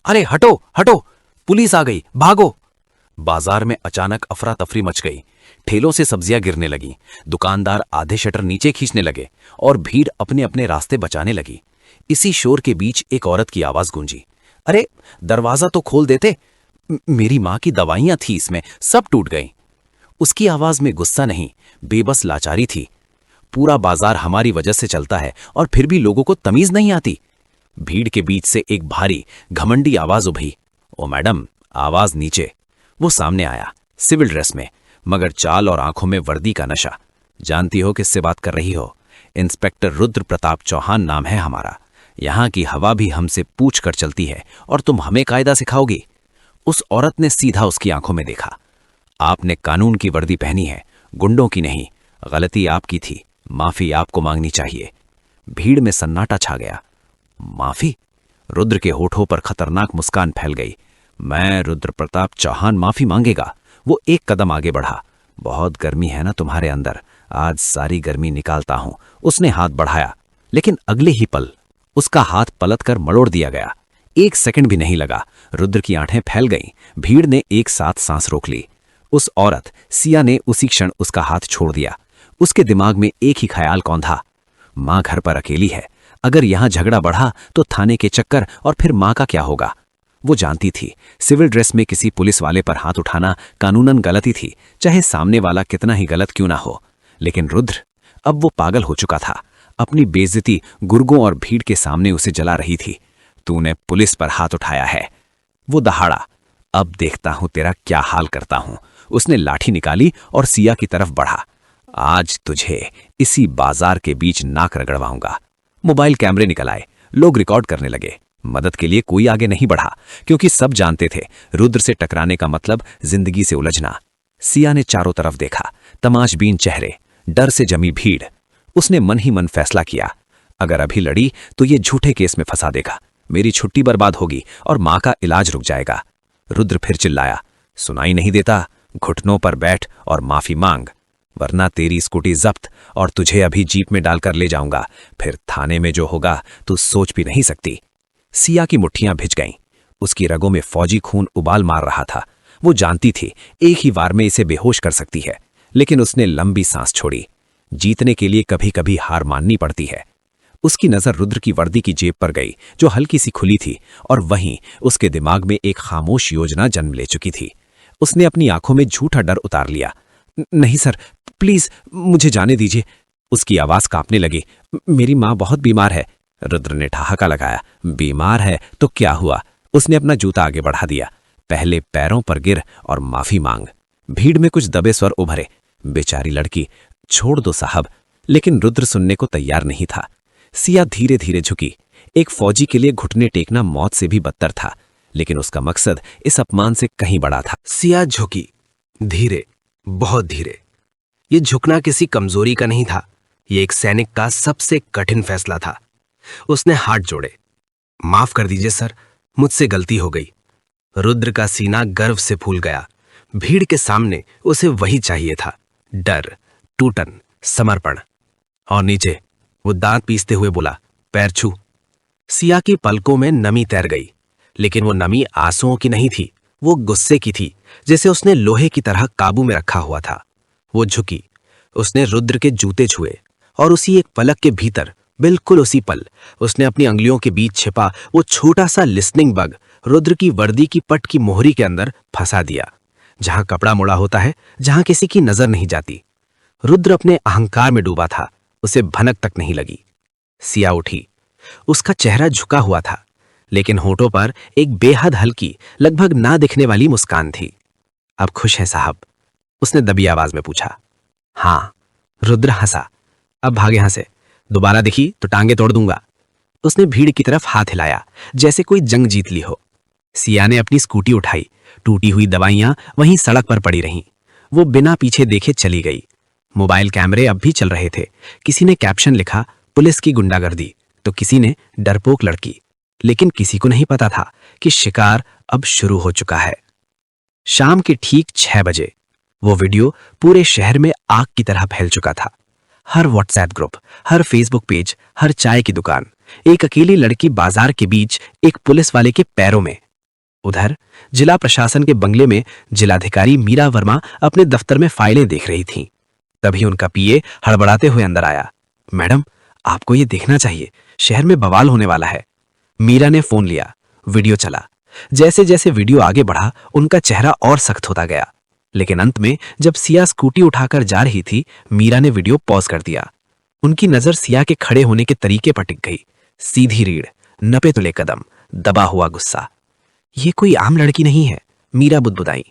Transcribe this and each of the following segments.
अरे हटो हटो, पुलिस आ गई, भागो। बाजार में अचानक अफरा तफरी मच गई। ठेलों से सब्जियां गिरने लगी, दुकानदार आधे शटर नीचे खींचने लगे और भीड़ अपने अपने रास्ते बचाने लगी। इसी शोर के बीच एक औरत की आवाज गूंजी, अरे दरवाजा तो खोल देते, मेरी मां की दवाइयां थी इसमें, सब टूट गई। उसकी आवाज में गुस्सा नहीं, बेबस लाचारी थी। पूरा बाजार हमारी वजह से चलता है और फिर भी लोगों को तमीज नहीं आती। भीड़ के बीच से एक भारी घमंडी आवाज उभरी, ओ मैडम, आवाज नीचे। वो सामने आया, सिविल ड्रेस में, मगर चाल और आंखों में वर्दी का नशा। जानती हो किससे बात कर रही हो? इंस्पेक्टर रुद्र प्रताप चौहान नाम है हमारा। यहां की हवा भी हमसे पूछ कर चलती है और तुम हमें कायदा सिखाओगी? उस औरत ने सीधा उसकी आंखों में देखा। आपने कानून की वर्दी पहनी है, गुंडों की नहीं। गलती आपकी थी, माफी आपको मांगनी चाहिए। भीड़ में सन्नाटा छा गया। माफी? रुद्र के होठों पर खतरनाक मुस्कान फैल गई। मैं रुद्र प्रताप चौहान माफी मांगेगा? वो एक कदम आगे बढ़ा। बहुत गर्मी है ना तुम्हारे अंदर, आज सारी गर्मी निकालता हूं। उसने हाथ बढ़ाया, लेकिन अगले ही पल उसका हाथ पलटकर मरोड़ दिया गया। एक सेकंड भी नहीं लगा, रुद्र की आंखें फैल गईं। भीड़ ने एक साथ सांस रोक ली। उस औरत सिया ने उसी क्षण उसका हाथ छोड़ दिया। उसके दिमाग में एक ही ख्याल कौंधा, मां घर पर अकेली है, अगर यहां झगड़ा बढ़ा तो थाने के चक्कर, और फिर मां का क्या होगा? वो जानती थी सिविल ड्रेस में किसी पुलिस वाले पर हाथ उठाना कानूनन गलती थी, चाहे सामने वाला कितना ही गलत क्यों ना हो। लेकिन रुद्र, अब वो पागल हो चुका था। अपनी बेइज्जती गुर्गों और भीड़ के सामने उसे जला रही थी। तूने पुलिस पर हाथ उठाया है। वो दहाड़ा, अब देखता हूं तेरा क्या हाल करता हूं। उसने लाठी निकाली और सिया की तरफ बढ़ा। आज तुझे इसी बाजार के बीच नाक रगड़वाऊंगा। मोबाइल कैमरे निकल आए, लोग रिकॉर्ड करने लगे। मदद के लिए कोई आगे नहीं बढ़ा, क्योंकि सब जानते थे रुद्र से टकराने का मतलब जिंदगी से उलझना। सिया ने चारों तरफ देखा, तमाशबीन चेहरे, डर से जमी भीड़। उसने मन ही मन फैसला किया, अगर अभी लड़ी तो ये झूठे केस में फंसा देगा, मेरी छुट्टी बर्बाद होगी और मां का इलाज रुक जाएगा। रुद्र फिर चिल्लाया, सुनाई नहीं देता? घुटनों पर बैठ और माफी मांग, वरना तेरी स्कूटी जब्त और तुझे अभी जीप में डालकर ले जाऊंगा। फिर थाने में जो होगा तू सोच भी नहीं सकती। सिया की मुट्ठियां भिज गईं। उसकी रगों में फौजी खून उबाल मार रहा था। वो जानती थी एक ही वार में इसे बेहोश कर सकती है, लेकिन उसने लंबी सांस छोड़ी। जीतने के लिए कभी कभी हार माननी पड़ती है। उसकी नजर रुद्र की वर्दी की जेब पर गई, जो हल्की सी खुली थी, और वहीं उसके दिमाग में एक खामोश योजना जन्म ले चुकी थी। उसने अपनी आंखों में झूठा डर उतार लिया। नहीं सर, प्लीज मुझे जाने दीजिए। उसकी आवाज कांपने लगी। मेरी मां बहुत बीमार है। रुद्र ने ठहाका लगाया। बीमार है तो क्या हुआ? उसने अपना जूता आगे बढ़ा दिया। पहले पैरों पर गिर और माफी मांग। भीड़ में कुछ दबे स्वर उभरे, बेचारी लड़की, छोड़ दो साहब। लेकिन रुद्र सुनने को तैयार नहीं था। सिया धीरे धीरे झुकी। एक फौजी के लिए घुटने टेकना मौत से भी बदतर था, लेकिन उसका मकसद इस अपमान से कहीं बड़ा था। सिया झुकी, धीरे, बहुत धीरे। ये झुकना किसी कमजोरी का नहीं था, ये एक सैनिक का सबसे कठिन फैसला था। उसने हाथ जोड़े। माफ कर दीजिए सर, मुझसे गलती हो गई। रुद्र का सीना गर्व से फूल गया। भीड़ के सामने उसे वही चाहिए था, डर, टूटन, समर्पण। और नीचे वो दांत पीसते हुए बोला, पैर छू। सिया की पलकों में नमी तैर गई, लेकिन वो नमी आंसुओं की नहीं थी, वो गुस्से की थी, जिसे उसने लोहे की तरह काबू में रखा हुआ था। वो झुकी, उसने रुद्र के जूते छुए, और उसी एक पलक के भीतर, बिल्कुल उसी पल, उसने अपनी अंगुलियों के बीच छिपा वो छोटा सा लिस्निंग बग रुद्र की वर्दी की पट की मोहरी के अंदर फंसा दिया, जहां कपड़ा मुड़ा होता है, जहां किसी की नजर नहीं जाती। रुद्र अपने अहंकार में डूबा था, उसे भनक तक नहीं लगी। सिया उठी। उसका चेहरा झुका हुआ था, लेकिन होठों पर एक बेहद हल्की, लगभग ना दिखने वाली मुस्कान थी। अब खुश है साहब? उसने दबी आवाज में पूछा। हां। रुद्र हंसा। अब भागे यहां से, दोबारा दिखी तो टांगे तोड़ दूंगा। उसने भीड़ की तरफ हाथ हिलाया, जैसे कोई जंग जीत ली हो। सिया ने अपनी स्कूटी उठाई। टूटी हुई दवाइयां वहीं सड़क पर पड़ी रहीं। वो बिना पीछे देखे चली गई। मोबाइल कैमरे अब भी चल रहे थे। किसी ने कैप्शन लिखा, पुलिस की गुंडागर्दी, तो किसी ने डरपोक लड़की। लेकिन किसी को नहीं पता था कि शिकार अब शुरू हो चुका है। शाम के ठीक 6 बजे वो वीडियो पूरे शहर में आग की तरह फैल चुका था। हर व्हाट्सएप ग्रुप, हर फेसबुक पेज, हर चाय की दुकान, एक अकेली लड़की बाजार के बीच एक पुलिस वाले के पैरों में, उधर जिला प्रशासन के बंगले में जिलाधिकारी मीरा वर्मा अपने दफ्तर में फाइलें देख रही थीं। तभी उनका पीए हड़बड़ाते हुए अंदर आया। मैडम, आपको ये देखना चाहिए, शहर में बवाल होने वाला है। मीरा ने फोन लिया, वीडियो चला। जैसे जैसे वीडियो आगे बढ़ा, उनका चेहरा और सख्त होता गया। लेकिन अंत में जब सिया स्कूटी उठाकर जा रही थी, मीरा ने वीडियो पॉज कर दिया। उनकी नजर सिया के खड़े होने के तरीके पर टिक गई। सीधी रीढ़, नपे तुले कदम, दबा हुआ गुस्सा। ये कोई आम लड़की नहीं है, मीरा बुदबुदाई।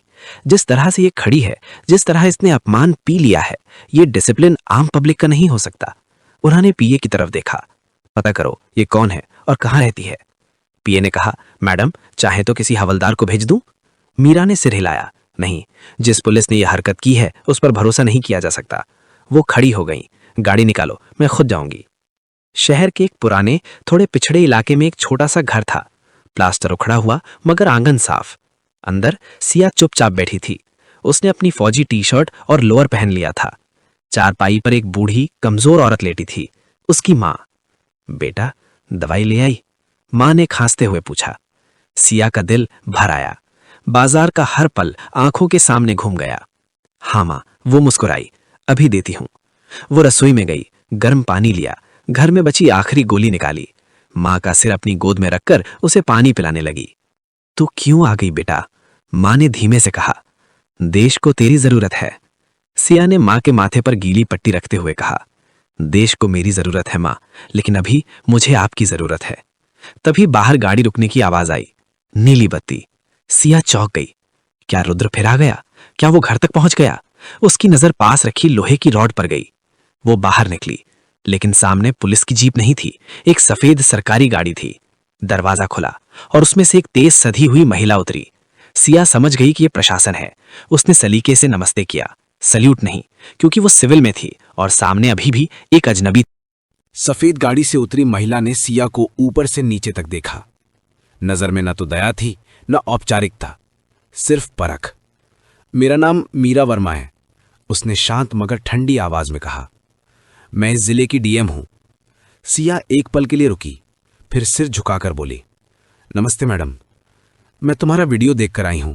जिस तरह से ये खड़ी है, जिस तरह इसने अपमान पी लिया है, ये डिसिप्लिन आम पब्लिक का नहीं हो सकता। उन्होंने पीए की तरफ देखा। पता करो ये कौन है और कहाँ रहती है। पीए ने कहा, मैडम चाहे तो किसी हवलदार को भेज दूं? मीरा ने सिर हिलाया। नहीं, जिस पुलिस ने यह हरकत की है उस पर भरोसा नहीं किया जा सकता। वो खड़ी हो गई। गाड़ी निकालो, मैं खुद जाऊंगी। शहर के एक पुराने, थोड़े पिछड़े इलाके में एक छोटा सा घर था। प्लास्टर उखड़ा हुआ मगर आंगन साफ। अंदर सिया चुपचाप बैठी थी। उसने अपनी फौजी टी शर्ट और लोअर पहन लिया था। चारपाई पर एक बूढ़ी कमजोर औरत लेटी थी, उसकी माँ। बेटा, दवाई ले आई? माँ ने खांसते हुए पूछा। सिया का दिल भर आया। बाजार का हर पल आंखों के सामने घूम गया। हाँ माँ, वो मुस्कुराई। अभी देती हूं। वो रसोई में गई, गर्म पानी लिया, घर में बची आखिरी गोली निकाली। माँ का सिर अपनी गोद में रखकर उसे पानी पिलाने लगी। तू क्यों आ गई बेटा? माँ ने धीमे से कहा। देश को तेरी जरूरत है। सिया ने माँ के माथे पर गीली पट्टी रखते हुए कहा। देश को मेरी जरूरत है माँ, लेकिन अभी मुझे आपकी जरूरत है। तभी बाहर गाड़ी रुकने की आवाज आई। नीली बत्ती। सिया चौंक गई। क्या रुद्र फिर आ गया? क्या वो घर तक पहुंच गया? उसकी नजर पास रखी लोहे की रॉड पर गई। वो बाहर निकली, लेकिन सामने पुलिस की जीप नहीं थी, एक सफेद सरकारी गाड़ी थी। दरवाजा खुला और उसमें से एक तेज सधी हुई महिला उतरी। सिया समझ गई कि यह प्रशासन है। उसने सलीके से नमस्ते किया, सल्यूट नहीं, क्योंकि वो सिविल में थी और सामने अभी भी एक अजनबी। सफेद गाड़ी से उतरी महिला ने सिया को ऊपर से नीचे तक देखा। नजर में न तो दया थी न औपचारिकता, सिर्फ परख। मेरा नाम मीरा वर्मा है, उसने शांत मगर ठंडी आवाज में कहा। मैं इस जिले की डीएम हूं। सिया एक पल के लिए रुकी, फिर सिर झुकाकर बोली, नमस्ते मैडम, मैं तुम्हारा वीडियो देखकर आई हूं।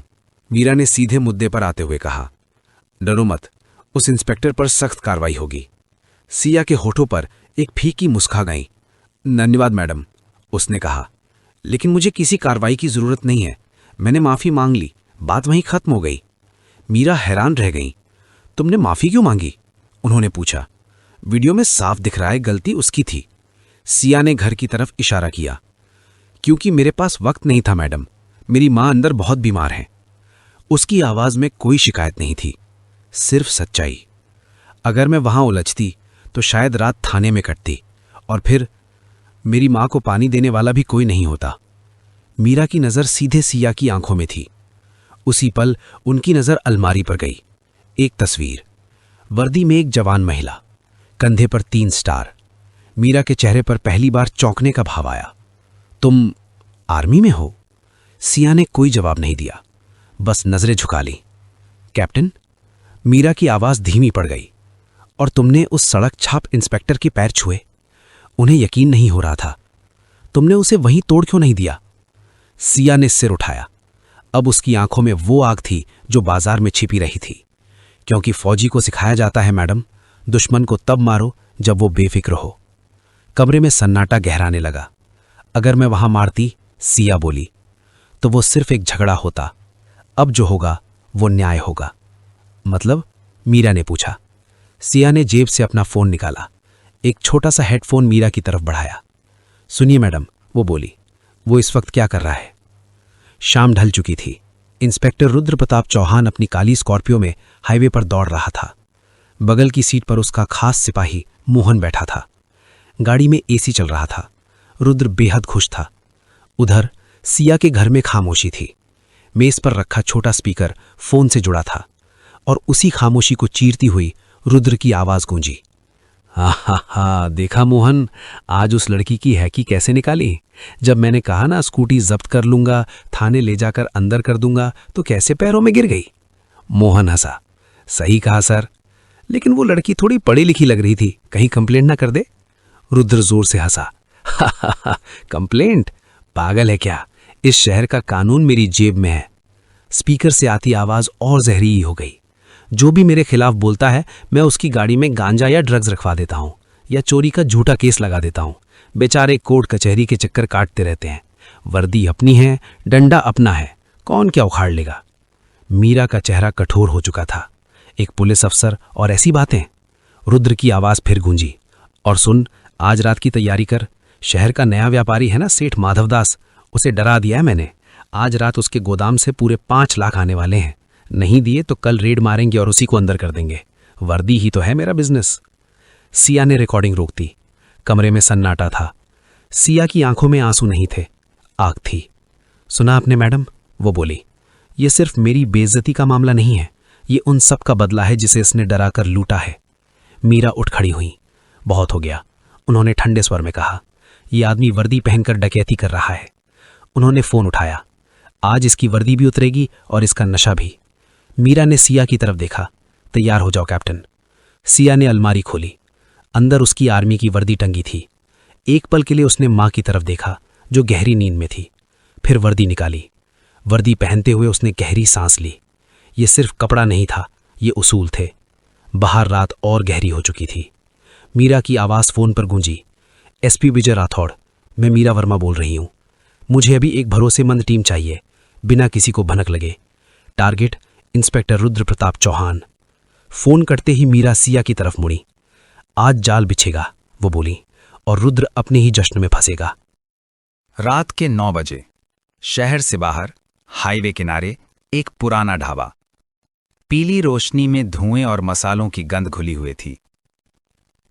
मीरा ने सीधे मुद्दे पर आते हुए कहा। डरो मत, उस इंस्पेक्टर पर सख्त कार्रवाई होगी। सिया के होठों पर एक फीकी मुस्कान आई। धन्यवाद मैडम, उसने कहा, लेकिन मुझे किसी कार्रवाई की जरूरत नहीं है। मैंने माफी मांग ली, बात वहीं खत्म हो गई। मीरा हैरान रह गई। तुमने माफी क्यों मांगी? उन्होंने पूछा। वीडियो में साफ दिख रहा है गलती उसकी थी। सिया ने घर की तरफ इशारा किया। क्योंकि मेरे पास वक्त नहीं था मैडम, मेरी मां अंदर बहुत बीमार है। उसकी आवाज में कोई शिकायत नहीं थी, सिर्फ सच्चाई। अगर मैं वहां उलझती तो शायद रात थाने में कटती और फिर मेरी मां को पानी देने वाला भी कोई नहीं होता। मीरा की नजर सीधे सिया की आंखों में थी। उसी पल उनकी नजर अलमारी पर गई। एक तस्वीर, वर्दी में एक जवान महिला, कंधे पर 3 स्टार। मीरा के चेहरे पर पहली बार चौंकने का भाव आया। तुम आर्मी में हो? सिया ने कोई जवाब नहीं दिया, बस नजरें झुका ली। कैप्टन, मीरा की आवाज धीमी पड़ गई। और तुमने उस सड़क छाप इंस्पेक्टर के पैर छुए? उन्हें यकीन नहीं हो रहा था। तुमने उसे वहीं तोड़ क्यों नहीं दिया? सिया ने सिर उठाया। अब उसकी आंखों में वो आग थी जो बाजार में छिपी रही थी। क्योंकि फौजी को सिखाया जाता है मैडम, दुश्मन को तब मारो जब वो बेफिक्र हो। कमरे में सन्नाटा गहराने लगा। अगर मैं वहां मारती, सिया बोली, तो वो सिर्फ एक झगड़ा होता। अब जो होगा वो न्याय होगा। मतलब? मीरा ने पूछा। सिया ने जेब से अपना फोन निकाला, एक छोटा सा हेडफोन मीरा की तरफ बढ़ाया। सुनिए मैडम, वो बोली, वो इस वक्त क्या कर रहा है? शाम ढल चुकी थी। इंस्पेक्टर रुद्र प्रताप चौहान अपनी काली स्कॉर्पियो में हाईवे पर दौड़ रहा था। बगल की सीट पर उसका खास सिपाही मोहन बैठा था। गाड़ी में एसी चल रहा था। रुद्र बेहद खुश था। उधर सिया के घर में खामोशी थी। मेज पर रखा छोटा स्पीकर फोन से जुड़ा था और उसी खामोशी को चीरती हुई रुद्र की आवाज गूंजी। हा, देखा मोहन, आज उस लड़की की हैकी कैसे निकाली? जब मैंने कहा ना स्कूटी जब्त कर लूंगा, थाने ले जाकर अंदर कर दूंगा, तो कैसे पैरों में गिर गई। मोहन हंसा। सही कहा सर, लेकिन वो लड़की थोड़ी पढ़ी लिखी लग रही थी, कहीं कंप्लेंट ना कर दे। रुद्र जोर से हंसा। कंप्लेंट? पागल है क्या? इस शहर का कानून मेरी जेब में है। स्पीकर से आती आवाज और जहरीली हो गई। जो भी मेरे खिलाफ बोलता है मैं उसकी गाड़ी में गांजा या ड्रग्स रखवा देता हूं या चोरी का झूठा केस लगा देता हूं। बेचारे कोर्ट कचहरी के चक्कर काटते रहते हैं। वर्दी अपनी है, डंडा अपना है, कौन क्या उखाड़ लेगा। मीरा का चेहरा कठोर हो चुका था। एक पुलिस अफसर और ऐसी बातें। रुद्र की आवाज फिर गूंजी, और सुन, आज रात की तैयारी कर। शहर का नया व्यापारी है ना सेठ माधवदास, उसे डरा दिया है मैंने। आज रात उसके गोदाम से पूरे 5 लाख आने वाले हैं। नहीं दिए तो कल रेड मारेंगे और उसी को अंदर कर देंगे। वर्दी ही तो है मेरा बिजनेस। सिया ने रिकॉर्डिंग रोक दी। कमरे में सन्नाटा था। सिया की आंखों में आंसू नहीं थे, आग थी। सुना आपने मैडम, वो बोली। ये सिर्फ मेरी बेइज्जती का मामला नहीं है, ये उन सब का बदला है जिसे इसने डरा कर लूटा है। मीरा उठ खड़ी हुई। बहुत हो गया, उन्होंने ठंडे स्वर में कहा। ये आदमी वर्दी पहनकर डकैती कर रहा है। उन्होंने फोन उठाया। आज इसकी वर्दी भी उतरेगी और इसका नशा भी। मीरा ने सिया की तरफ देखा। तैयार हो जाओ कैप्टन। सिया ने अलमारी खोली। अंदर उसकी आर्मी की वर्दी टंगी थी। एक पल के लिए उसने मां की तरफ देखा जो गहरी नींद में थी। फिर वर्दी निकाली। वर्दी पहनते हुए उसने गहरी सांस ली। ये सिर्फ कपड़ा नहीं था, ये उसूल थे। बाहर रात और गहरी हो चुकी थी। मीरा की आवाज फोन पर गूंजी। एसपी विजय राठौड़, मैं मीरा वर्मा बोल रही हूं। मुझे अभी एक भरोसेमंद टीम चाहिए, बिना किसी को भनक लगे। Target inspector Rudra Pratap Chauhan. Phone कटते ही मीरा सिया की तरफ मुड़ी। आज जाल बिछेगा, वो बोली, और रुद्र अपने ही जश्न में फंसेगा। रात के 9 बजे शहर से बाहर हाईवे किनारे एक पुराना ढाबा। पीली रोशनी में धुएं और मसालों की गंध घुली हुई थी।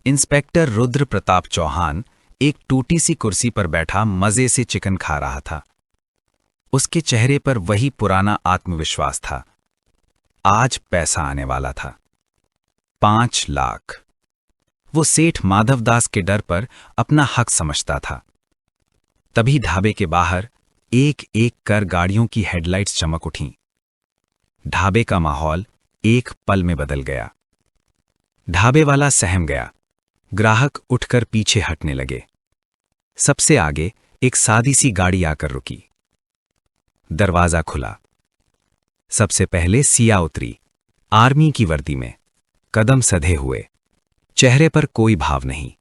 इंस्पेक्टर रुद्र प्रताप चौहान एक टूटी सी कुर्सी पर बैठा मजे से चिकन खा रहा था। उसके चेहरे पर वही पुराना आत्मविश्वास था। आज पैसा आने वाला था, 5 लाख। वो सेठ माधवदास के डर पर अपना हक समझता था। तभी ढाबे के बाहर एक एक कर गाड़ियों की हेडलाइट्स चमक उठीं। ढाबे का माहौल एक पल में बदल गया। ढाबे वाला सहम गया। ग्राहक उठकर पीछे हटने लगे। सबसे आगे एक सादी सी गाड़ी आकर रुकी। दरवाजा खुला। सबसे पहले सिया उतरी, आर्मी की वर्दी में, कदम सधे हुए, चेहरे पर कोई भाव नहीं।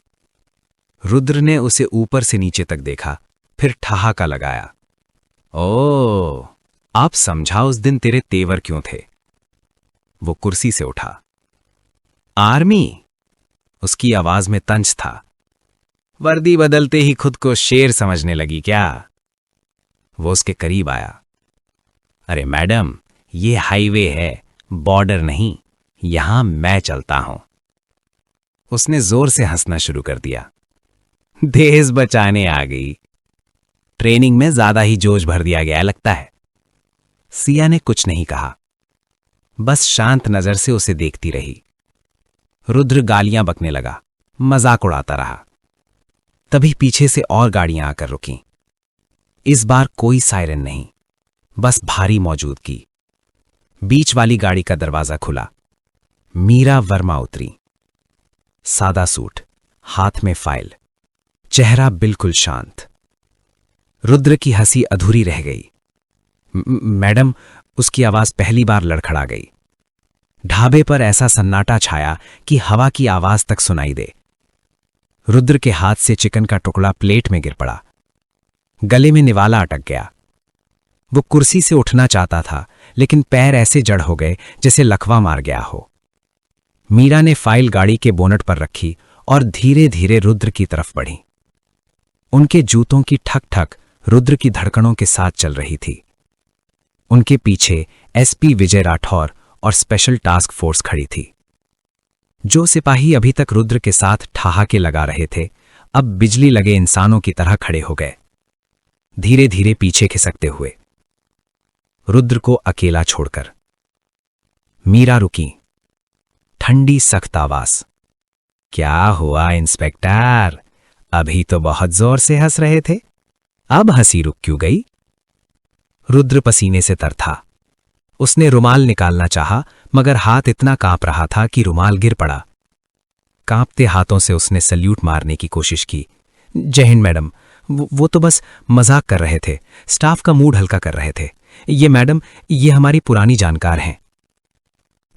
रुद्र ने उसे ऊपर से नीचे तक देखा, फिर ठहाका लगाया। ओ, आप समझा उस दिन तेरे तेवर क्यों थे। वो कुर्सी से उठा। आर्मी, उसकी आवाज में तंज था। वर्दी बदलते ही खुद को शेर समझने लगी क्या। वो उसके करीब आया। अरे मैडम, ये हाईवे है, बॉर्डर नहीं, यहां मैं चलता हूं। उसने जोर से हंसना शुरू कर दिया। देश बचाने आ गई। ट्रेनिंग में ज्यादा ही जोश भर दिया गया लगता है। सिया ने कुछ नहीं कहा, बस शांत नजर से उसे देखती रही। रुद्र गालियां बकने लगा, मजाक उड़ाता रहा। तभी पीछे से और गाड़ियां आकर रुकीं। इस बार कोई सायरन नहीं, बस भारी मौजूदगी। बीच वाली गाड़ी का दरवाजा खुला। मीरा वर्मा उतरी। सादा सूट, हाथ में फाइल, चेहरा बिल्कुल शांत। रुद्र की हंसी अधूरी रह गई। मैडम, उसकी आवाज पहली बार लड़खड़ा गई। ढाबे पर ऐसा सन्नाटा छाया कि हवा की आवाज तक सुनाई दे। रुद्र के हाथ से चिकन का टुकड़ा प्लेट में गिर पड़ा। गले में निवाला अटक गया। वो कुर्सी से उठना चाहता था, लेकिन पैर ऐसे जड़ हो गए जैसे लकवा मार गया हो। मीरा ने फाइल गाड़ी के बोनट पर रखी और धीरे धीरे रुद्र की तरफ बढ़ी। उनके जूतों की ठक ठक रुद्र की धड़कनों के साथ चल रही थी। उनके पीछे एसपी विजय राठौर और स्पेशल टास्क फोर्स खड़ी थी। जो सिपाही अभी तक रुद्र के साथ ठहाके लगा रहे थे, अब बिजली लगे इंसानों की तरह खड़े हो गए, धीरे धीरे पीछे खिसकते हुए, रुद्र को अकेला छोड़कर। मीरा रुकी। ठंडी सख्त आवाज। क्या हुआ इंस्पेक्टर, अभी तो बहुत जोर से हंस रहे थे, अब हंसी रुक क्यों गई। रुद्र पसीने से तर था। उसने रुमाल निकालना चाहा, मगर हाथ इतना कांप रहा था कि रुमाल गिर पड़ा। कांपते हाथों से उसने सल्यूट मारने की कोशिश की। जय हिंद मैडम, वो तो बस मजाक कर रहे थे, स्टाफ का मूड हल्का कर रहे थे। ये मैडम, ये हमारी पुरानी जानकार हैं।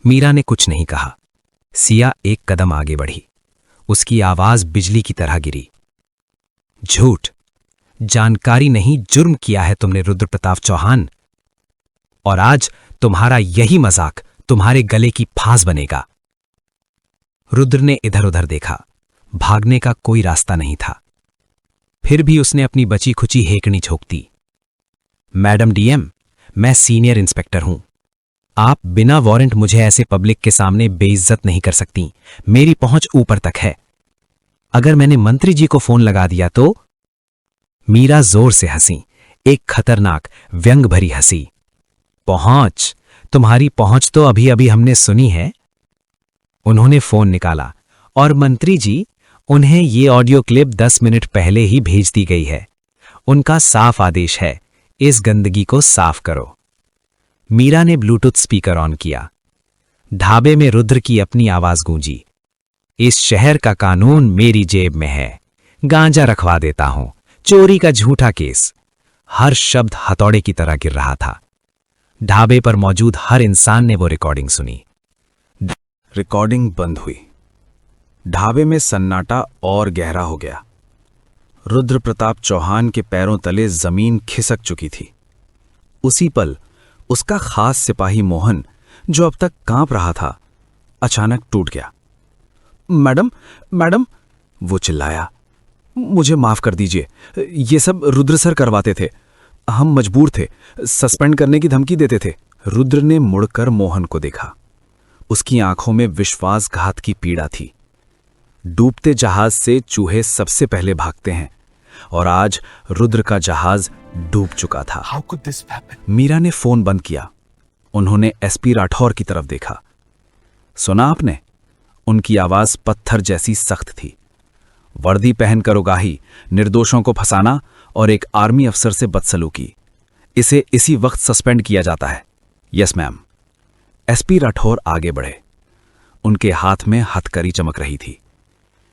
मीरा ने कुछ नहीं कहा। सिया एक कदम आगे बढ़ी। उसकी आवाज बिजली की तरह गिरी। झूठ, जानकारी नहीं, जुर्म किया है तुमने रुद्र प्रताप चौहान, और आज तुम्हारा यही मजाक तुम्हारे गले की फांस बनेगा। रुद्र ने इधर उधर देखा। भागने का कोई रास्ता नहीं था। फिर भी उसने अपनी बची खुची हेकड़ी झोंकती। मैडम डीएम, मैं सीनियर इंस्पेक्टर हूं। आप बिना वारंट मुझे ऐसे पब्लिक के सामने बेइज्जत नहीं कर सकती। मेरी पहुंच ऊपर तक है। अगर मैंने मंत्री जी को फोन लगा दिया तो? मीरा जोर से हंसी, एक खतरनाक व्यंग भरी हंसी। पहुंच? तुम्हारी पहुंच तो अभी अभी हमने सुनी है। उन्होंने फोन निकाला, और मंत्री जी, उन्हें ये ऑडियो क्लिप 10 मिनट पहले ही भेज दी गई है। उनका साफ आदेश है, इस गंदगी को साफ करो। मीरा ने ब्लूटूथ स्पीकर ऑन किया। ढाबे में रुद्र की अपनी आवाज गूंजी। इस शहर का कानून मेरी जेब में है। गांजा रखवा देता हूं, चोरी का झूठा केस। हर शब्द हथौड़े की तरह गिर रहा था। ढाबे पर मौजूद हर इंसान ने वो रिकॉर्डिंग सुनी। रिकॉर्डिंग बंद हुई। ढाबे में सन्नाटा और गहरा हो गया। रुद्र प्रताप चौहान के पैरों तले जमीन खिसक चुकी थी। उसी पल उसका खास सिपाही मोहन, जो अब तक कांप रहा था, अचानक टूट गया। मैडम, मैडम, वो चिल्लाया, मुझे माफ कर दीजिए, ये सब रुद्र सर करवाते थे। हम मजबूर थे, सस्पेंड करने की धमकी देते थे। रुद्र ने मुड़कर मोहन को देखा। उसकी आंखों में विश्वासघात की पीड़ा थी। डूबते जहाज से चूहे सबसे पहले भागते हैं, और आज रुद्र का जहाज डूब चुका था। How could this happen? Meera ने फोन बंद किया। उन्होंने एसपी राठौर की तरफ देखा। सुना आपने? उनकी आवाज पत्थर जैसी सख्त थी। वर्दी पहनकर उगाही, निर्दोषों को फंसाना और एक आर्मी अफसर से बदसलूकी, इसे इसी वक्त सस्पेंड किया जाता है। Yes ma'am. एसपी राठौर आगे बढ़े। उनके हाथ में हथकड़ी चमक रही थी।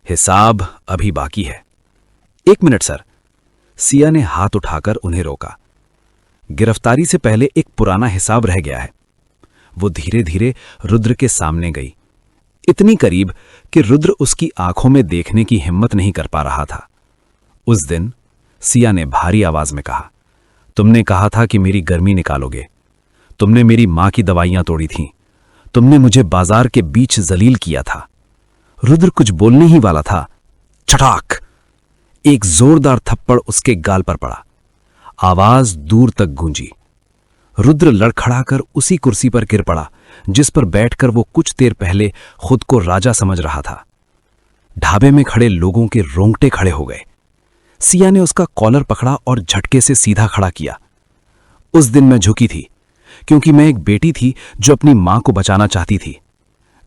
हिसाब अभी बाकी है। 1 मिनट सर। सिया ने हाथ उठाकर उन्हें रोका। गिरफ्तारी से पहले एक पुराना हिसाब रह गया है। वो धीरे धीरे रुद्र के सामने गई, इतनी करीब कि रुद्र उसकी आंखों में देखने की हिम्मत नहीं कर पा रहा था। उस दिन सिया ने भारी आवाज में कहा, तुमने कहा था कि मेरी गर्मी निकालोगे। तुमने मेरी मां की दवाइयां तोड़ी थीं। तुमने मुझे बाजार के बीच जलील किया था। रुद्र कुछ बोलने ही वाला था। छटाक! एक जोरदार थप्पड़ उसके गाल पर पड़ा। आवाज दूर तक गूंजी। रुद्र लड़खड़ाकर उसी कुर्सी पर गिर पड़ा जिस पर बैठकर वो कुछ देर पहले खुद को राजा समझ रहा था। ढाबे में खड़े लोगों के रोंगटे खड़े हो गए। सिया ने उसका कॉलर पकड़ा और झटके से सीधा खड़ा किया। उस दिन मैं झुकी थी, क्योंकि मैं एक बेटी थी जो अपनी मां को बचाना चाहती थी।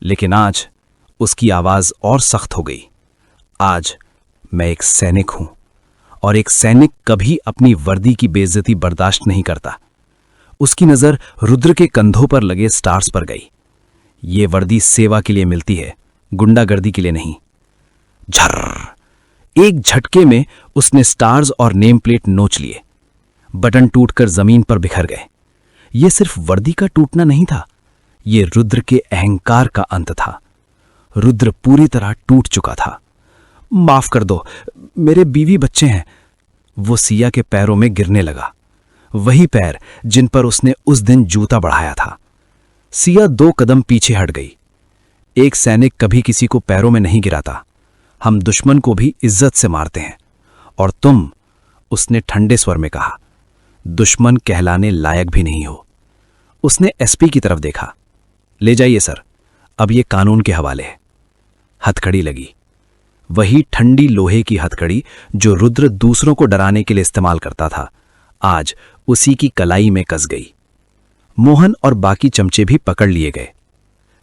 लेकिन आज उसकी आवाज और सख्त हो गई। आज मैं एक सैनिक हूं, और एक सैनिक कभी अपनी वर्दी की बेइज्जती बर्दाश्त नहीं करता। उसकी नजर रुद्र के कंधों पर लगे स्टार्स पर गई। ये वर्दी सेवा के लिए मिलती है, गुंडागर्दी के लिए नहीं। झर्र! एक झटके में उसने स्टार्स और नेम प्लेट नोच लिए। बटन टूटकर जमीन पर बिखर गए। यह सिर्फ वर्दी का टूटना नहीं था, यह रुद्र के अहंकार का अंत था। रुद्र पूरी तरह टूट चुका था। माफ कर दो, मेरे बीवी बच्चे हैं। वो सिया के पैरों में गिरने लगा, वही पैर जिन पर उसने उस दिन जूता बढ़ाया था। सिया 2 कदम पीछे हट गई। एक सैनिक कभी किसी को पैरों में नहीं गिराता। हम दुश्मन को भी इज्जत से मारते हैं, और तुम, उसने ठंडे स्वर में कहा, दुश्मन कहलाने लायक भी नहीं हो। उसने एसपी की तरफ देखा। ले जाइए सर, अब ये कानून के हवाले है। हथकड़ी लगी, वही ठंडी लोहे की हथकड़ी जो रुद्र दूसरों को डराने के लिए इस्तेमाल करता था, आज उसी की कलाई में कस गई। मोहन और बाकी चमचे भी पकड़ लिए गए।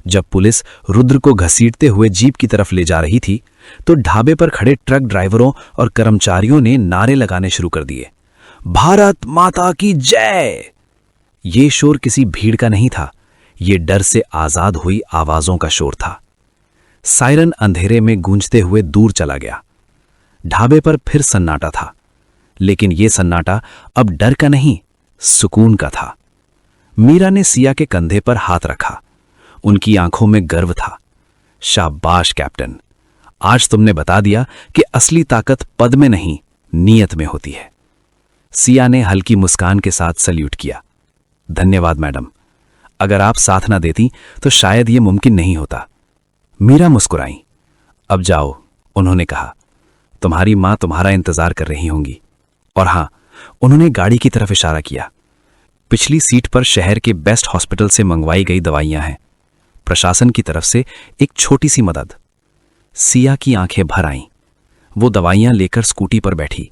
जब पुलिस रुद्र को घसीटते हुए जीप की तरफ ले जा रही थी, तो ढाबे पर खड़े ट्रक ड्राइवरों और कर्मचारियों ने नारे लगाने शुरू कर दिए। भारत माता की जय! ये शोर किसी भीड़ का नहीं था, ये डर से आजाद हुई आवाजों का शोर था। सायरन अंधेरे में गूंजते हुए दूर चला गया। ढाबे पर फिर सन्नाटा था। लेकिन यह सन्नाटा अब डर का नहीं, सुकून का था। मीरा ने सिया के कंधे पर हाथ रखा। उनकी आंखों में गर्व था। शाबाश कैप्टन, आज तुमने बता दिया कि असली ताकत पद में नहीं, नीयत में होती है। सिया ने हल्की मुस्कान के साथ सल्यूट किया। धन्यवाद मैडम, अगर आप साथ ना देती तो शायद यह मुमकिन नहीं होता। मीरा मुस्कुराई। अब जाओ, उन्होंने कहा। तुम्हारी मां तुम्हारा इंतजार कर रही होंगी। और हां, उन्होंने गाड़ी की तरफ इशारा किया। पिछली सीट पर शहर के बेस्ट हॉस्पिटल से मंगवाई गई दवाइयां हैं, प्रशासन की तरफ से एक छोटी सी मदद। सिया की आंखें भर आईं। वो दवाइयां लेकर स्कूटी पर बैठी।